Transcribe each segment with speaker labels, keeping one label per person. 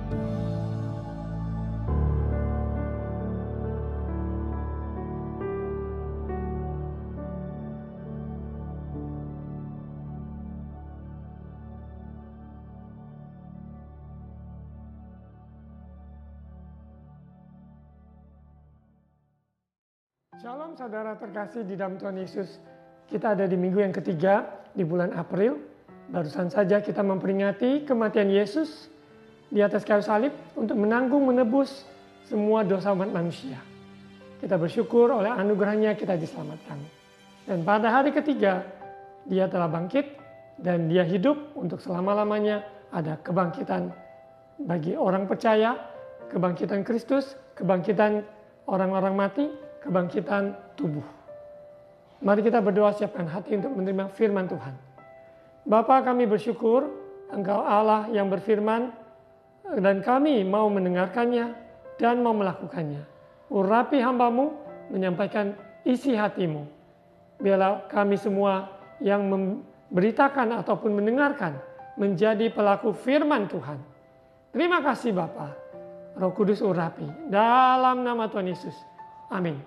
Speaker 1: Shalom saudara terkasih di dalam Tuhan Yesus. Kita ada di minggu yang ketiga di bulan April. Barusan saja kita memperingati kematian Yesus di atas kayu salib untuk menanggung menebus semua dosa umat manusia. Kita bersyukur oleh anugerahnya kita diselamatkan. Dan pada hari ketiga dia telah bangkit dan dia hidup untuk selama-lamanya. Ada kebangkitan bagi orang percaya, kebangkitan Kristus, kebangkitan orang-orang mati, kebangkitan tubuh. Mari kita berdoa, siapkan hati untuk menerima firman Tuhan. Bapa, kami bersyukur Engkau Allah yang berfirman dan kami mau mendengarkannya dan mau melakukannya. Urapi hamba-Mu menyampaikan isi hati-Mu. Biarlah kami semua yang memberitakan ataupun mendengarkan menjadi pelaku firman Tuhan. Terima kasih Bapa. Roh Kudus urapi dalam nama Tuhan Yesus. Amin.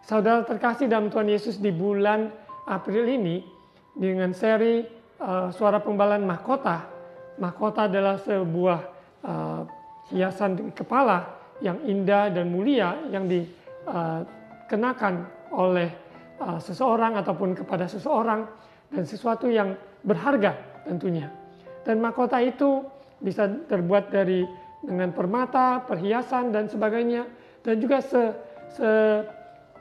Speaker 1: Saudara terkasih dalam Tuhan Yesus, di bulan April ini dengan seri Suara Pengembalian Mahkota. Mahkota adalah sebuah hiasan di kepala yang indah dan mulia yang dikenakan oleh seseorang ataupun kepada seseorang, dan sesuatu yang berharga tentunya. Dan mahkota itu bisa terbuat dengan permata, perhiasan dan sebagainya, dan juga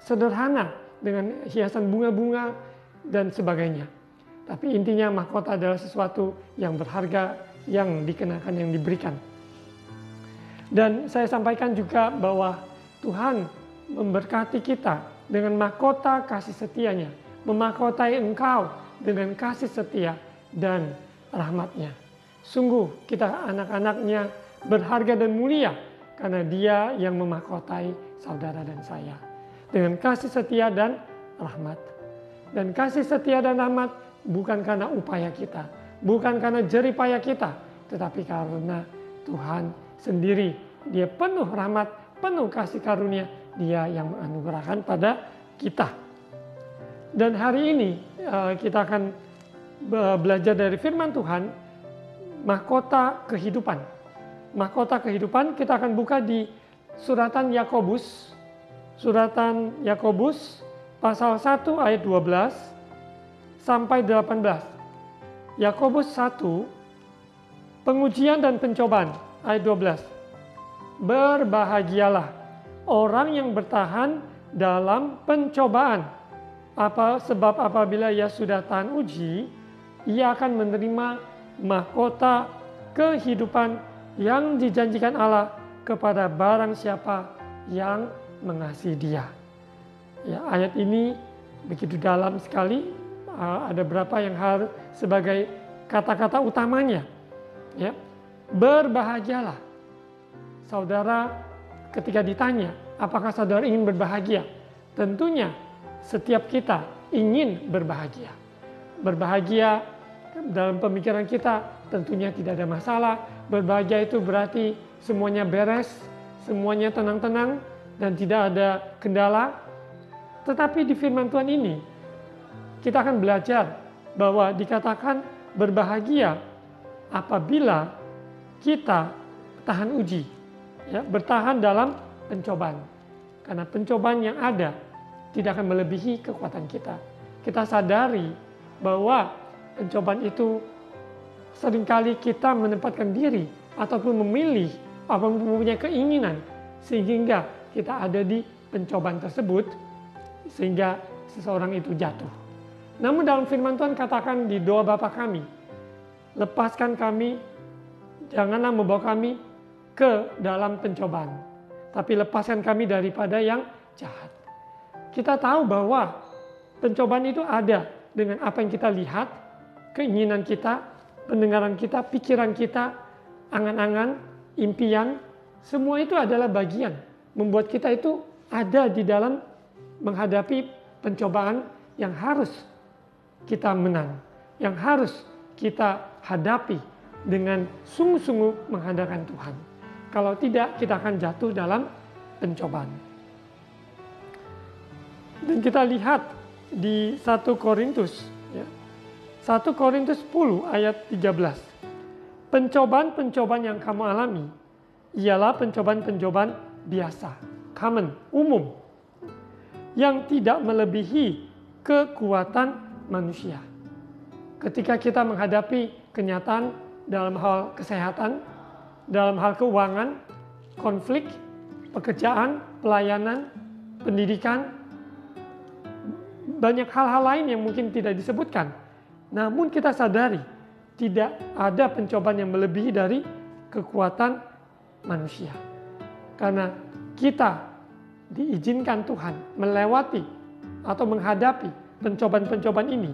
Speaker 1: sederhana dengan hiasan bunga-bunga dan sebagainya. Tapi intinya mahkota adalah sesuatu yang berharga yang dikenakan, yang diberikan. Dan saya sampaikan juga bahwa Tuhan memberkati kita dengan mahkota kasih setianya, memahkotai engkau dengan kasih setia dan rahmatnya. Sungguh kita anak-anaknya berharga dan mulia karena Dia yang memahkotai saudara dan saya dengan kasih setia dan rahmat. Dan kasih setia dan rahmat bukan karena upaya kita, bukan karena jerih payah kita, tetapi karena Tuhan sendiri. Dia penuh rahmat, penuh kasih karunia, Dia yang menganugerahkan pada kita. Dan hari ini kita akan belajar dari firman Tuhan, mahkota kehidupan. Mahkota kehidupan kita akan buka di suratan Yakobus. Suratan Yakobus pasal 1 ayat 12 sampai 18. Yakobus 1, pengujian dan pencobaan ayat 12. Berbahagialah orang yang bertahan dalam pencobaan. Sebab apabila ia sudah tahan uji, ia akan menerima mahkota kehidupan yang dijanjikan Allah kepada barang siapa yang mengasihi Dia. Ya, ayat ini begitu dalam sekali. Ada berapa yang harus sebagai kata-kata utamanya. Ya, berbahagialah. Saudara ketika ditanya, apakah saudara ingin berbahagia? Tentunya setiap kita ingin berbahagia. Berbahagia dalam pemikiran kita tentunya tidak ada masalah. Berbahagia itu berarti semuanya beres, semuanya tenang-tenang, dan tidak ada kendala. Tetapi di firman Tuhan ini, kita akan belajar bahwa dikatakan berbahagia apabila kita tahan uji, ya, bertahan dalam pencobaan. Karena pencobaan yang ada tidak akan melebihi kekuatan kita. Kita sadari bahwa pencobaan itu seringkali kita menempatkan diri ataupun memilih apa mempunyai keinginan sehingga kita ada di pencobaan tersebut sehingga seseorang itu jatuh. Namun dalam firman Tuhan katakan di doa Bapa kami, lepaskan kami, janganlah membawa kami ke dalam pencobaan, tapi lepaskan kami daripada yang jahat. Kita tahu bahwa pencobaan itu ada dengan apa yang kita lihat, keinginan kita, pendengaran kita, pikiran kita, angan-angan, impian, semua itu adalah bagian membuat kita itu ada di dalam menghadapi pencobaan yang harus kita menang, yang harus kita hadapi dengan sungguh-sungguh mengandalkan Tuhan. Kalau tidak, kita akan jatuh dalam pencobaan. Dan kita lihat di 1 Korintus, ya, 1 Korintus 10 ayat 13. Pencobaan-pencobaan yang kamu alami ialah pencobaan-pencobaan biasa, common, umum, yang tidak melebihi kekuatan manusia. Ketika kita menghadapi kenyataan dalam hal kesehatan, dalam hal keuangan, konflik, pekerjaan, pelayanan, pendidikan, banyak hal-hal lain yang mungkin tidak disebutkan. Namun kita sadari tidak ada pencobaan yang melebihi dari kekuatan manusia. Karena kita diizinkan Tuhan melewati atau menghadapi pencobaan-pencobaan ini.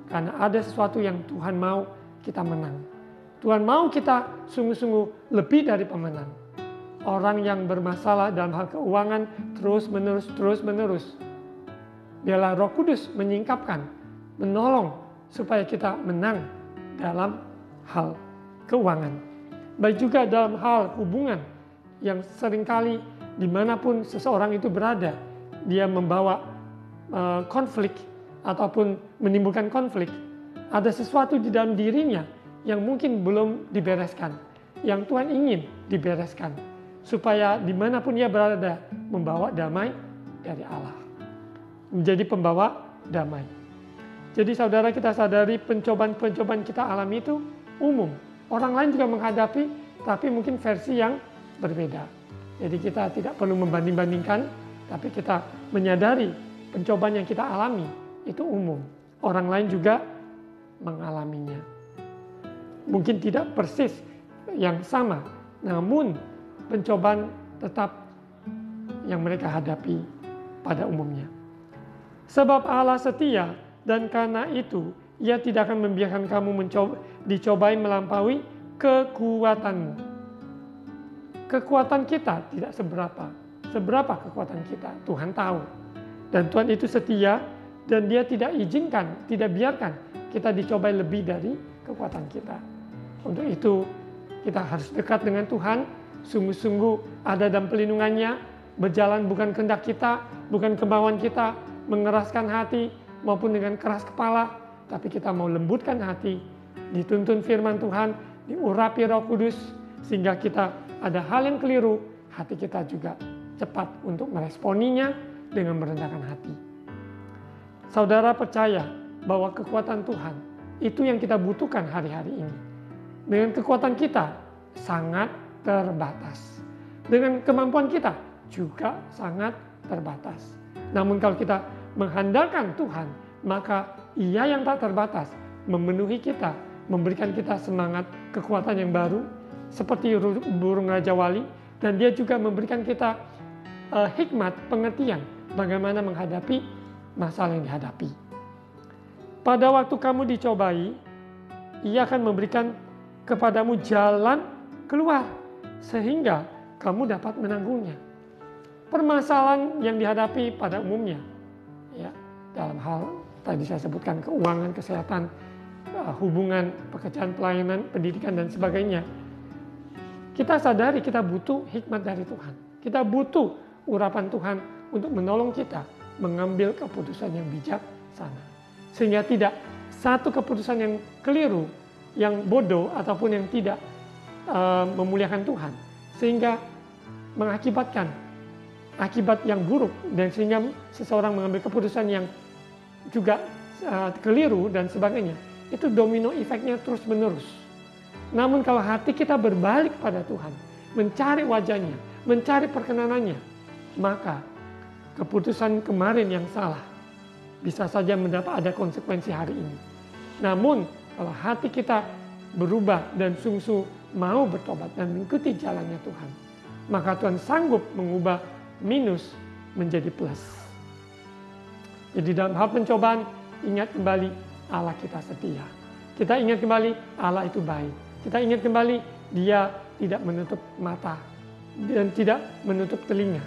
Speaker 1: Karena ada sesuatu yang Tuhan mau kita menang. Tuhan mau kita sungguh-sungguh lebih dari pemenang. Orang yang bermasalah dalam hal keuangan terus-menerus. Biarlah Roh Kudus menyingkapkan, menolong supaya kita menang dalam hal keuangan. Baik juga dalam hal hubungan yang seringkali dimanapun seseorang itu berada, dia membawa konflik ataupun menimbulkan konflik. Ada sesuatu di dalam dirinya yang mungkin belum dibereskan, yang Tuhan ingin dibereskan, supaya dimanapun ia berada membawa damai dari Allah, menjadi pembawa damai. Jadi saudara, kita sadari pencobaan-pencobaan kita alami itu umum. Orang lain juga menghadapi, tapi mungkin versi yang berbeda. Jadi kita tidak perlu membanding-bandingkan, tapi kita menyadari pencobaan yang kita alami itu umum. Orang lain juga mengalaminya. Mungkin tidak persis yang sama, namun pencobaan tetap yang mereka hadapi pada umumnya. Sebab Allah setia, dan karena itu Ia tidak akan membiarkan kamu dicobai melampaui kekuatanmu. Kekuatan kita tidak seberapa. Seberapa kekuatan kita, Tuhan tahu. Dan Tuhan itu setia, dan Dia tidak izinkan, tidak biarkan kita dicobai lebih dari kekuatan kita. Untuk itu kita harus dekat dengan Tuhan, sungguh-sungguh ada dalam pelindungannya, berjalan bukan kehendak kita, bukan kemauan kita, mengeraskan hati maupun dengan keras kepala, tapi kita mau lembutkan hati, dituntun firman Tuhan, diurapi Roh Kudus, sehingga kita ada hal yang keliru, hati kita juga cepat untuk meresponinya dengan merendahkan hati. Saudara percaya bahwa kekuatan Tuhan itu yang kita butuhkan hari-hari ini. Dengan kekuatan kita sangat terbatas. Dengan kemampuan kita juga sangat terbatas. Namun kalau kita mengandalkan Tuhan, maka Ia yang tak terbatas memenuhi kita, memberikan kita semangat, kekuatan yang baru, seperti burung Raja Wali, dan Dia juga memberikan kita hikmat, pengertian, bagaimana menghadapi masalah yang dihadapi. Pada waktu kamu dicobai, Ia akan memberikan kepadamu jalan keluar, sehingga kamu dapat menanggungnya. Permasalahan yang dihadapi pada umumnya, ya, dalam hal tadi saya sebutkan keuangan, kesehatan, hubungan, pekerjaan, pelayanan, pendidikan dan sebagainya. Kita sadari kita butuh hikmat dari Tuhan. Kita butuh urapan Tuhan untuk menolong kita mengambil keputusan yang bijaksana. Sehingga tidak satu keputusan yang keliru, yang bodoh ataupun yang tidak memuliakan Tuhan. Sehingga mengakibatkan akibat yang buruk, dan sehingga seseorang mengambil keputusan yang juga keliru dan sebagainya. Itu domino efeknya terus menerus. Namun kalau hati kita berbalik pada Tuhan, mencari wajahnya, mencari perkenanannya, maka keputusan kemarin yang salah bisa saja mendapat ada konsekuensi hari ini. Namun kalau hati kita berubah dan sungguh-sungguh mau bertobat dan mengikuti jalannya Tuhan, maka Tuhan sanggup mengubah minus menjadi plus. Jadi dalam hal pencobaan, ingat kembali Allah kita setia. Kita ingat kembali Allah itu baik. Kita ingat kembali Dia tidak menutup mata dan tidak menutup telinga.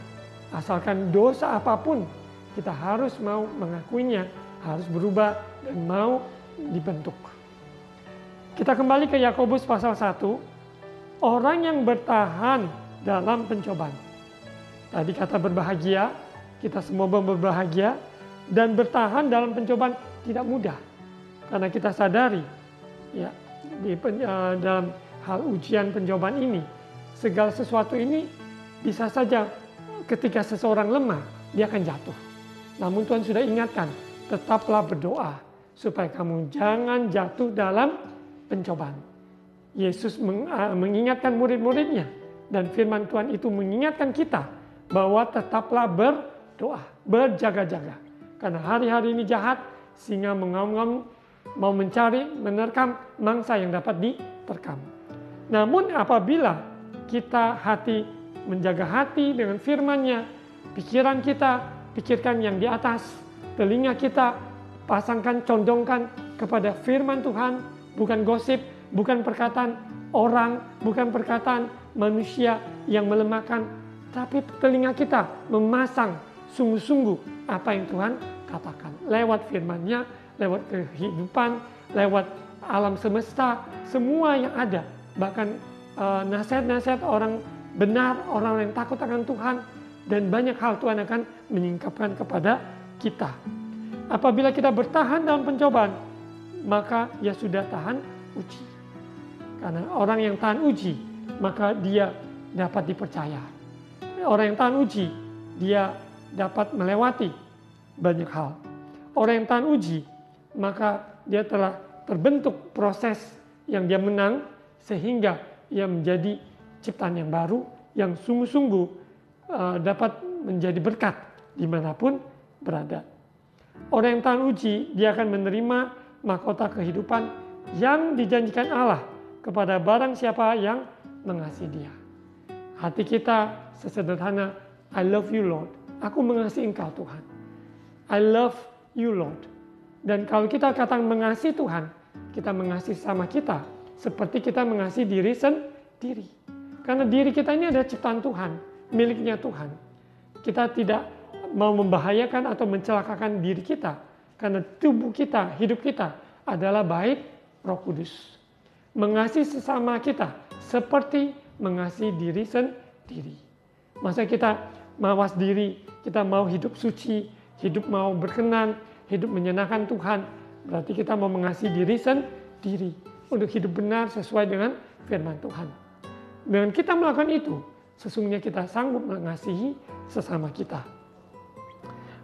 Speaker 1: Asalkan dosa apapun, kita harus mau mengakuinya, harus berubah dan mau dibentuk. Kita kembali ke Yakobus pasal 1. Orang yang bertahan dalam pencobaan. Tadi kata berbahagia, kita semua berbahagia, dan bertahan dalam pencobaan tidak mudah. Karena kita sadari, ya, dalam hal ujian pencobaan ini, segala sesuatu ini bisa saja ketika seseorang lemah, dia akan jatuh. Namun Tuhan sudah ingatkan, tetaplah berdoa supaya kamu jangan jatuh dalam pencobaan. Yesus mengingatkan murid-muridnya, dan firman Tuhan itu mengingatkan kita bahwa tetaplah berdoa, berjaga-jaga. Karena hari-hari ini jahat, sehingga mengaum-ngaum mau mencari, menerkam mangsa yang dapat diterkam. Namun apabila kita menjaga hati dengan firman-Nya, pikiran kita pikirkan yang di atas, telinga kita pasangkan, condongkan kepada firman Tuhan, bukan gosip, bukan perkataan orang, bukan perkataan manusia yang melemahkan, tapi telinga kita memasang sungguh-sungguh apa yang Tuhan katakan. Lewat firman-Nya, lewat kehidupan, lewat alam semesta, semua yang ada. Bahkan nasihat-nasihat orang benar, orang yang takut akan Tuhan, dan banyak hal Tuhan akan menyingkapkan kepada kita. Apabila kita bertahan dalam pencobaan, maka ya sudah tahan uji. Karena orang yang tahan uji, maka dia dapat dipercaya. Orang yang tahan uji, dia dapat melewati banyak hal. Orang yang tahan uji, maka dia telah terbentuk proses yang dia menang, sehingga ia menjadi ciptaan yang baru, yang sungguh-sungguh dapat menjadi berkat dimanapun berada. Orang yang tahan uji, dia akan menerima mahkota kehidupan yang dijanjikan Allah kepada barang siapa yang mengasihi Dia. Hati kita sesederhana, I love you Lord. Aku mengasihi Engkau Tuhan. I love you Lord. Dan kalau kita katakan mengasihi Tuhan, kita mengasihi sama kita seperti kita mengasihi diri sendiri. Karena diri kita ini adalah ciptaan Tuhan, miliknya Tuhan. Kita tidak mau membahayakan atau mencelakakan diri kita, karena tubuh kita, hidup kita adalah baik Roh Kudus. Mengasihi sesama kita seperti mengasihi diri sendiri. Masa kita mawas diri, kita mau hidup suci, hidup mau berkenan, hidup menyenangkan Tuhan, berarti kita mau mengasihi diri sendiri untuk hidup benar sesuai dengan firman Tuhan. Dengan kita melakukan itu, sesungguhnya kita sanggup mengasihi sesama kita.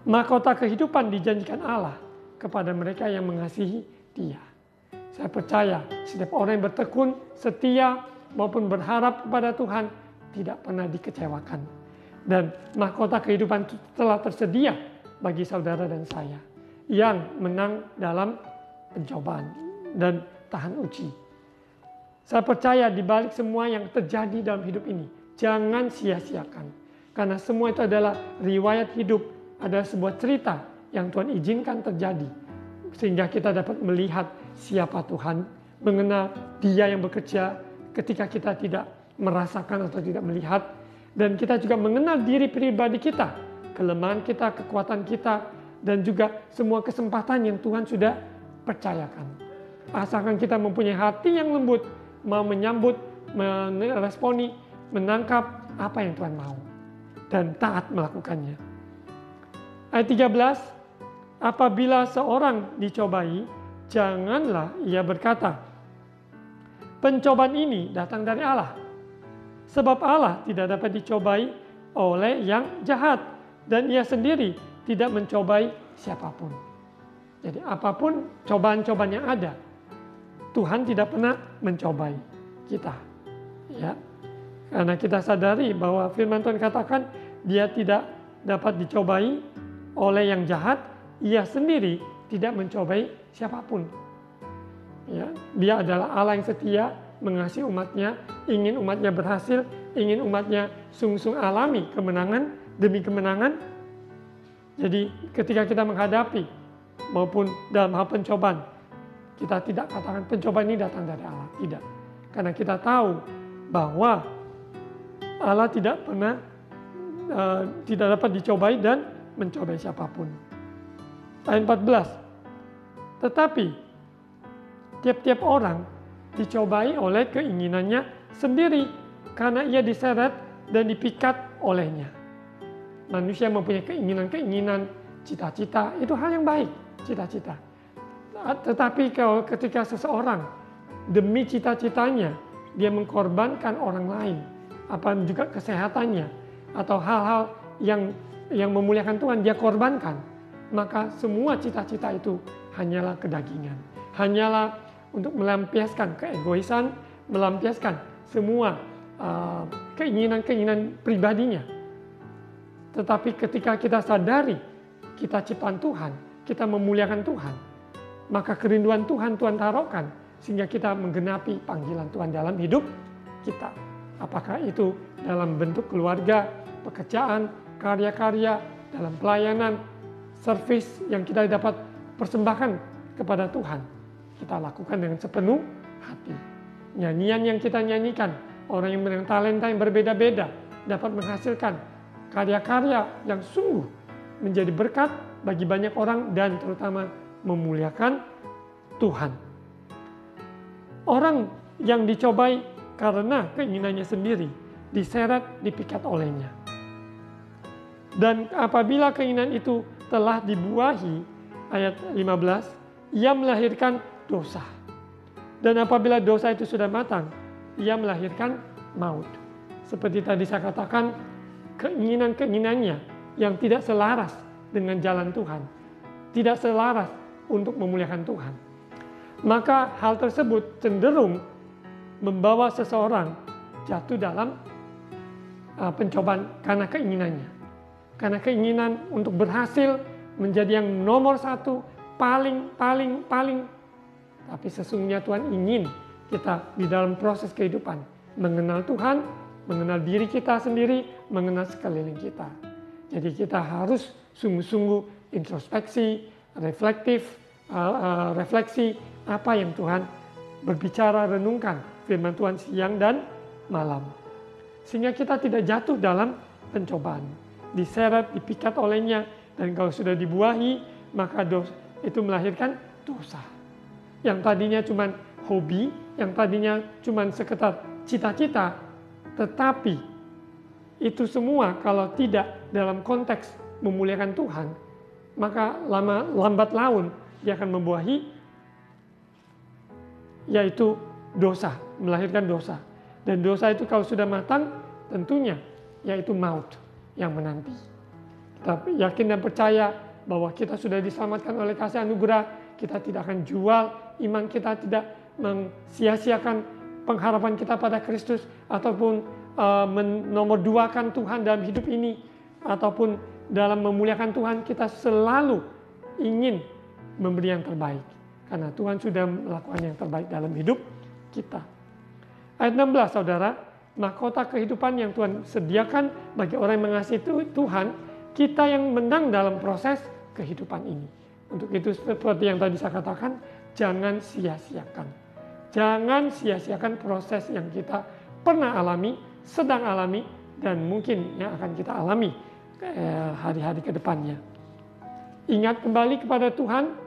Speaker 1: Mahkota kehidupan dijanjikan Allah kepada mereka yang mengasihi Dia. Saya percaya setiap orang yang bertekun, setia, maupun berharap kepada Tuhan tidak pernah dikecewakan. Dan mahkota kehidupan telah tersedia bagi saudara dan saya yang menang dalam pencobaan dan tahan uji. Saya percaya di balik semua yang terjadi dalam hidup ini, jangan sia-siakan. Karena semua itu adalah riwayat hidup, adalah sebuah cerita yang Tuhan izinkan terjadi. Sehingga kita dapat melihat siapa Tuhan, mengenal Dia yang bekerja ketika kita tidak merasakan atau tidak melihat. Dan kita juga mengenal diri pribadi kita, kelemahan kita, kekuatan kita, dan juga semua kesempatan yang Tuhan sudah percayakan. Asalkan kita mempunyai hati yang lembut, mau menyambut, meresponi, menangkap apa yang Tuhan mau, dan taat melakukannya. Ayat 13, apabila seorang dicobai, janganlah ia berkata, pencobaan ini datang dari Allah. Sebab Allah tidak dapat dicobai oleh yang jahat, dan Ia sendiri tidak mencobai siapapun. Jadi apapun cobaan-cobaan yang ada, Tuhan tidak pernah mencobai kita. Ya, karena kita sadari bahwa firman Tuhan katakan Dia tidak dapat dicobai oleh yang jahat, Ia sendiri tidak mencobai siapapun. Ya, Dia adalah Allah yang setia, mengasihi umatnya, ingin umatnya berhasil, ingin umatnya sungguh-sungguh alami kemenangan demi kemenangan. Jadi ketika kita menghadapi maupun dalam hal pencobaan, kita tidak katakan pencobaan ini datang dari Allah, tidak. Karena kita tahu bahwa Allah tidak pernah tidak dapat dicobai dan mencobai siapapun. Ayat 14. Tetapi tiap-tiap orang dicobai oleh keinginannya sendiri, karena ia diseret dan dipikat olehnya. Manusia mempunyai keinginan-keinginan, cita-cita, itu hal yang baik, cita-cita. Tetapi kalau ketika seseorang demi cita-citanya, dia mengkorbankan orang lain, apa juga kesehatannya, atau hal-hal yang memuliakan Tuhan dia korbankan, maka semua cita-cita itu hanyalah kedagingan. Hanyalah untuk melampiaskan keegoisan, melampiaskan semua keinginan-keinginan pribadinya. Tetapi ketika kita sadari kita ciptaan Tuhan, kita memuliakan Tuhan, maka kerinduan Tuhan taruhkan sehingga kita menggenapi panggilan Tuhan dalam hidup kita. Apakah itu dalam bentuk keluarga, pekerjaan, karya-karya, dalam pelayanan, servis yang kita dapat persembahkan kepada Tuhan. Kita lakukan dengan sepenuh hati. Nyanyian yang kita nyanyikan, orang yang dengan talenta yang berbeda-beda dapat menghasilkan karya-karya yang sungguh menjadi berkat bagi banyak orang dan terutama memuliakan Tuhan. Orang yang dicobai karena keinginannya sendiri, diseret, dipikat olehnya. Dan apabila keinginan itu telah dibuahi, ayat 15, ia melahirkan dosa. Dan apabila dosa itu sudah matang, ia melahirkan maut. Seperti tadi saya katakan, keinginan-keinginannya yang tidak selaras dengan jalan Tuhan, tidak selaras untuk memuliakan Tuhan. Maka hal tersebut cenderung membawa seseorang jatuh dalam pencobaan karena keinginannya. Karena keinginan untuk berhasil menjadi yang nomor satu, paling. Tapi sesungguhnya Tuhan ingin kita di dalam proses kehidupan mengenal Tuhan, mengenal diri kita sendiri, mengenal sekeliling kita. Jadi kita harus sungguh-sungguh introspeksi, refleksi apa yang Tuhan berbicara, renungkan firman Tuhan siang dan malam. Sehingga kita tidak jatuh dalam pencobaan, diseret, dipikat olehnya, dan kalau sudah dibuahi, maka itu melahirkan dosa. Yang tadinya cuma hobi, yang tadinya cuma sekedar cita-cita, tetapi itu semua kalau tidak dalam konteks memuliakan Tuhan, maka lambat laun dia akan membuahi, yaitu dosa, melahirkan dosa. Dan dosa itu kalau sudah matang, tentunya yaitu maut yang menanti. Kita yakin dan percaya bahwa kita sudah diselamatkan oleh kasih anugerah, kita tidak akan jual iman kita, tidak mensia-siakan pengharapan kita pada Kristus, ataupun menomorduakan Tuhan dalam hidup ini, ataupun dalam memuliakan Tuhan. Kita selalu ingin memberi yang terbaik, karena Tuhan sudah melakukan yang terbaik dalam hidup kita. Ayat 16, saudara, mahkota kehidupan yang Tuhan sediakan bagi orang yang mengasihi Tuhan, kita yang menang dalam proses kehidupan ini. Untuk itu seperti yang tadi saya katakan, jangan sia-siakan. Jangan sia-siakan proses yang kita pernah alami, sedang alami, dan mungkin yang akan kita alami hari-hari ke depannya. Ingat kembali kepada Tuhan,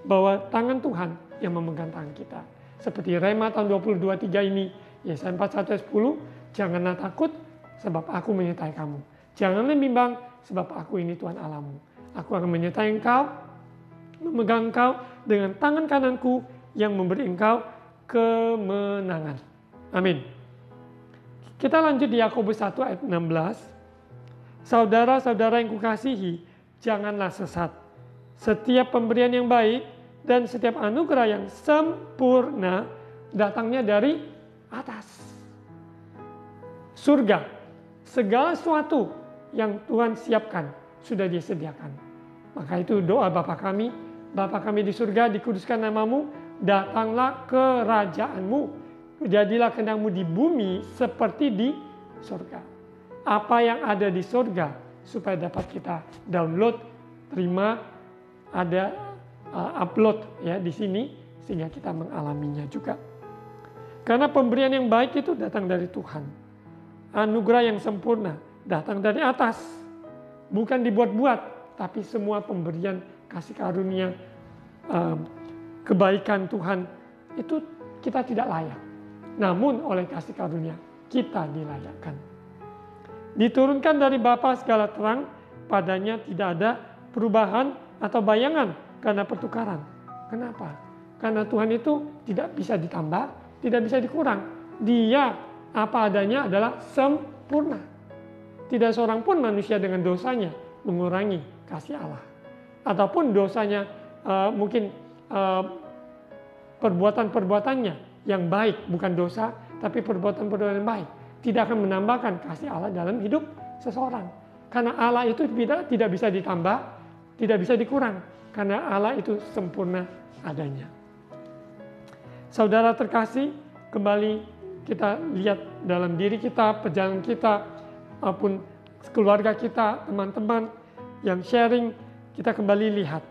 Speaker 1: bahwa tangan Tuhan yang memegang tangan kita. Seperti Rema tahun 2023 ini, Yesaya 41:10, janganlah takut sebab aku menyertai kamu. Janganlah bimbang sebab aku ini Tuhan Allahmu. Aku akan menyertai engkau, memegang engkau dengan tangan kananku yang memberi engkau kemenangan. Amin. Kita lanjut di Yakobus 1 ayat 16. Saudara-saudara yang kukasihi, janganlah sesat. Setiap pemberian yang baik dan setiap anugerah yang sempurna datangnya dari atas. Surga, segala sesuatu yang Tuhan siapkan sudah disediakan. Maka itu doa Bapa kami di surga, dikuduskan namamu, datanglah kerajaanmu, jadilah kehendakmu di bumi seperti di surga. Apa yang ada di surga supaya dapat kita download, terima, ada upload ya di sini sehingga kita mengalaminya juga. Karena pemberian yang baik itu datang dari Tuhan. Anugerah yang sempurna datang dari atas. Bukan dibuat-buat, tapi semua pemberian kasih karunia, kebaikan Tuhan itu kita tidak layak. Namun oleh kasih karunia kita dilayakkan. Diturunkan dari Bapa segala terang, padanya tidak ada perubahan atau bayangan karena pertukaran. Kenapa? Karena Tuhan itu tidak bisa ditambah, tidak bisa dikurang. Dia apa adanya adalah sempurna. Tidak seorang pun manusia dengan dosanya mengurangi kasih Allah. Ataupun dosanya mungkin perbuatan-perbuatannya yang baik, bukan dosa, tapi perbuatan-perbuatan yang baik, tidak akan menambahkan kasih Allah dalam hidup seseorang. Karena Allah itu tidak bisa ditambah, tidak bisa dikurang. Karena Allah itu sempurna adanya. Saudara terkasih, kembali kita lihat dalam diri kita, perjalanan kita, maupun keluarga kita, teman-teman yang sharing, kita kembali lihat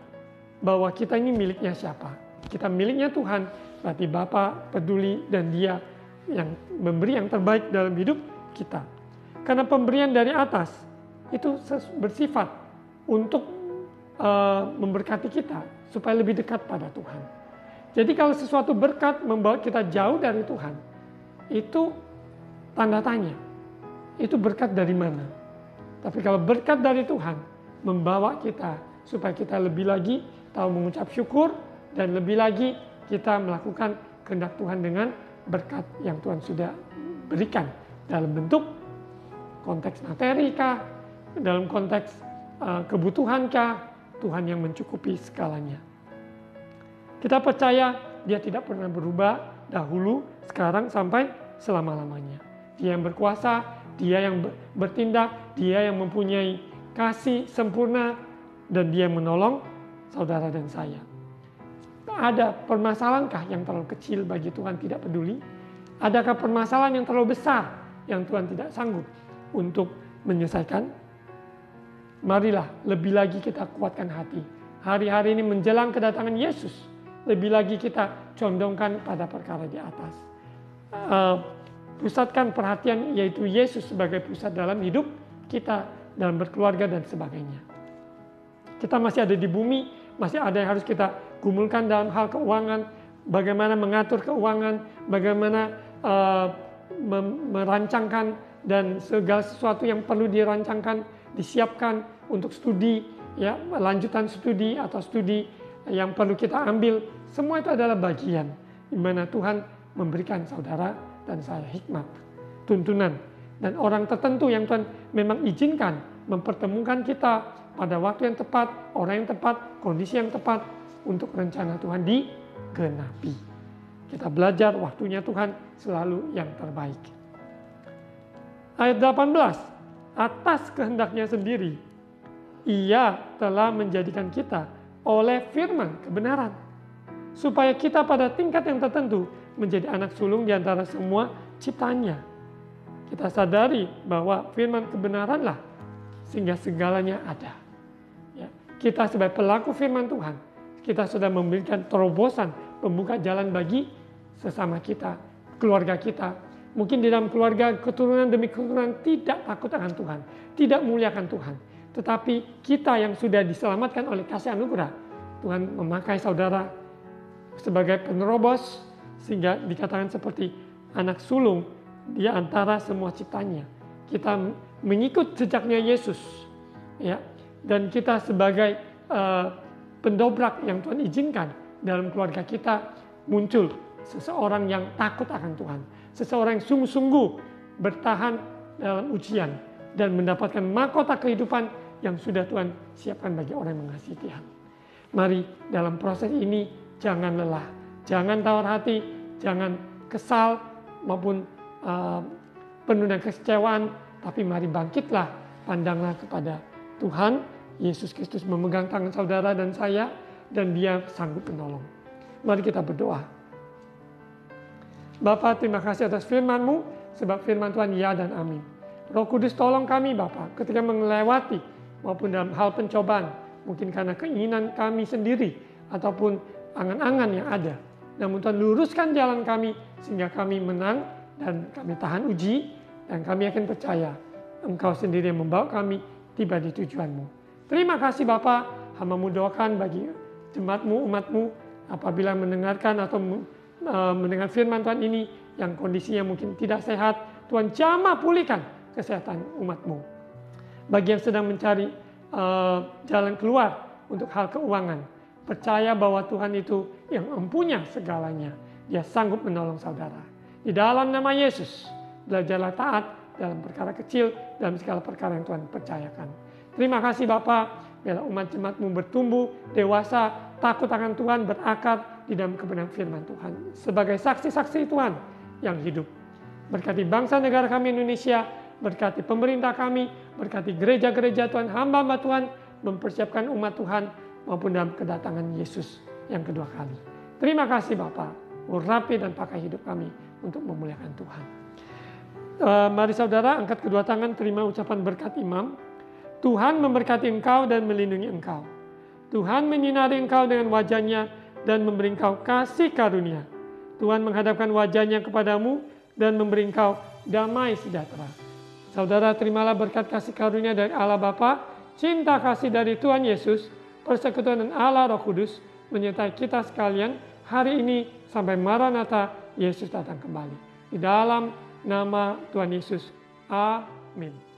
Speaker 1: bahwa kita ini miliknya siapa. Kita miliknya Tuhan, berarti Bapa peduli dan Dia yang memberi yang terbaik dalam hidup kita. Karena pemberian dari atas itu bersifat untuk memberkati kita supaya lebih dekat pada Tuhan. Jadi kalau sesuatu berkat membawa kita jauh dari Tuhan, itu tanda tanya. Itu berkat dari mana? Tapi kalau berkat dari Tuhan membawa kita supaya kita lebih lagi tahu mengucap syukur dan lebih lagi kita melakukan kehendak Tuhan dengan berkat yang Tuhan sudah berikan dalam bentuk konteks materi kah, dalam konteks kebutuhan kah, Tuhan yang mencukupi segalanya. Kita percaya Dia tidak pernah berubah dahulu, sekarang, sampai selama-lamanya. Dia yang berkuasa, Dia yang bertindak, Dia yang mempunyai kasih sempurna, dan Dia yang menolong saudara dan saya. Ada permasalahankah yang terlalu kecil bagi Tuhan tidak peduli? Adakah permasalahan yang terlalu besar yang Tuhan tidak sanggup untuk menyelesaikan? Marilah lebih lagi kita kuatkan hati. Hari-hari ini menjelang kedatangan Yesus, lebih lagi kita condongkan pada perkara di atas. Pusatkan perhatian yaitu Yesus sebagai pusat dalam hidup kita, dalam berkeluarga dan sebagainya. Kita masih ada di bumi, masih ada yang harus kita gumulkan dalam hal keuangan, bagaimana mengatur keuangan, bagaimana merancangkan dan segala sesuatu yang perlu dirancangkan, disiapkan untuk studi, ya, lanjutan studi atau studi yang perlu kita ambil. Semua itu adalah bagian di mana Tuhan memberikan saudara dan saya hikmat, tuntunan, dan orang tertentu yang Tuhan memang izinkan mempertemukan kita pada waktu yang tepat, orang yang tepat, kondisi yang tepat untuk rencana Tuhan digenapi. Kita belajar waktunya Tuhan selalu yang terbaik. Ayat 18, atas kehendaknya sendiri, Ia telah menjadikan kita oleh firman kebenaran, supaya kita pada tingkat yang tertentu menjadi anak sulung di antara semua ciptaannya. Kita sadari bahwa firman kebenaranlah sehingga segalanya ada. Ya, kita sebagai pelaku firman Tuhan, kita sudah memberikan terobosan, membuka jalan bagi sesama kita, keluarga kita. Mungkin di dalam keluarga keturunan demi keturunan tidak takut akan Tuhan, tidak muliakan Tuhan. Tetapi kita yang sudah diselamatkan oleh kasih anugerah, Tuhan memakai saudara sebagai penerobos sehingga dikatakan seperti anak sulung di antara semua ciptanya. Kita mengikut jejaknya Yesus, ya, dan kita sebagai pendobrak yang Tuhan izinkan dalam keluarga kita muncul seseorang yang takut akan Tuhan, seseorang yang sungguh-sungguh bertahan dalam ujian dan mendapatkan mahkota kehidupan yang sudah Tuhan siapkan bagi orang yang mengasihi Tuhan. Mari dalam proses ini jangan lelah, jangan tawar hati, jangan kesal maupun penuh dengan kekecewaan, tapi mari bangkitlah, pandanglah kepada Tuhan Yesus Kristus memegang tangan saudara dan saya, dan Dia sanggup menolong. Mari kita berdoa. Bapa, terima kasih atas firman-Mu, sebab firman Tuhan ya dan amin. Roh Kudus tolong kami Bapa ketika melewati maupun dalam hal pencobaan, mungkin karena keinginan kami sendiri ataupun angan-angan yang ada. Namun Tuhan luruskan jalan kami sehingga kami menang dan kami tahan uji, dan kami akan percaya Engkau sendiri yang membawa kami tiba di tujuan-Mu. Terima kasih Bapa, hamba-Mu doakan bagi jemaat-Mu, umat-Mu apabila mendengarkan atau mendengar firman Tuhan ini yang kondisinya mungkin tidak sehat, Tuhan jamah pulihkan kesehatan umat-Mu. Bagi yang sedang mencari jalan keluar untuk hal keuangan, percaya bahwa Tuhan itu yang mempunyai segalanya. Dia sanggup menolong saudara. Di dalam nama Yesus, belajarlah taat dalam perkara kecil, dalam segala perkara yang Tuhan percayakan. Terima kasih Bapa, biarlah umat jemaat-Mu bertumbuh, dewasa, takut akan Tuhan, berakar di dalam kebenaran firman Tuhan. Sebagai saksi-saksi Tuhan yang hidup. Berkati bangsa negara kami Indonesia, berkati pemerintah kami, berkati gereja-gereja Tuhan, hamba-hamba Tuhan, mempersiapkan umat Tuhan, maupun dalam kedatangan Yesus yang kedua kali. Terima kasih Bapa, urapi dan pakai hidup kami untuk memuliakan Tuhan. Mari saudara angkat kedua tangan, terima ucapan berkat imam. Tuhan memberkati engkau dan melindungi engkau. Tuhan menyinari engkau dengan wajah-Nya dan memberi engkau kasih karunia. Tuhan menghadapkan wajah-Nya kepadamu dan memberi engkau damai sejahtera. Saudara, terimalah berkat kasih karunia dari Allah Bapa, cinta kasih dari Tuhan Yesus, persekutuan dan Allah Roh Kudus menyertai kita sekalian hari ini sampai Maranatha, Yesus datang kembali. Di dalam nama Tuhan Yesus. Amin.